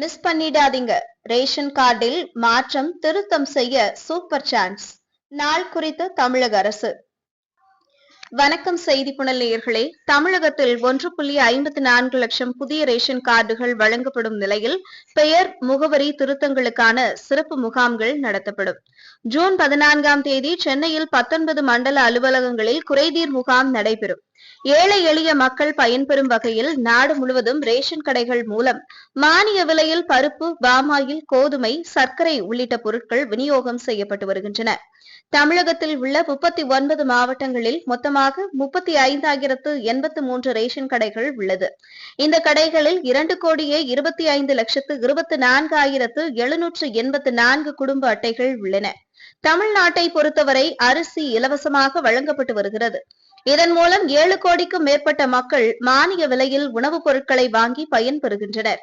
Miss பண்ணிடாதீங்க. Ration கார்டில் மாற்றம் திருத்தம் செய்ய சூப்பர் சான்ஸ். நாள் குறித்த தமிழக அரசு. வணக்கம் செய்தி புனல் நேயர்களே. தமிழகத்தில் 1.54 லட்சம் புதிய ரேஷன் கார்டுகள் வழங்கப்படும் நிலையில் பெயர் முகவரி திருத்தங்களுக்கான சிறப்பு முகாம்கள் நடத்தப்படும். ஜூன் 14ஆம் தேதி சென்னையில் 19 மண்டல அலுவலகங்களில் குறைதீர் முகாம் நடைபெறும். ஏழை எளிய மக்கள் பயன்பெறும் வகையில் நாடு முழுவதும் ரேஷன் கடைகள் மூலம் மானிய விலையில் பருப்பு, பாமாயில், கோதுமை, சர்க்கரை உள்ளிட்ட பொருட்கள் விநியோகம் செய்யப்பட்டு வருகின்றன. தமிழகத்தில் உள்ள 39 மாவட்டங்களில் மொத்தமாக 35,083 ரேஷன் கடைகள் உள்ளது. இந்த கடைகளில் 2,25,24,784 குடும்ப அட்டைகள் உள்ளன. தமிழ்நாட்டை பொறுத்தவரை அரிசி இலவசமாக வழங்கப்பட்டு வருகிறது. இதன் மூலம் 7 கோடிக்கும் மேற்பட்ட மக்கள் மானிய விலையில் உணவுப் பொருட்களை வாங்கி பயன்பெறுகின்றனர்.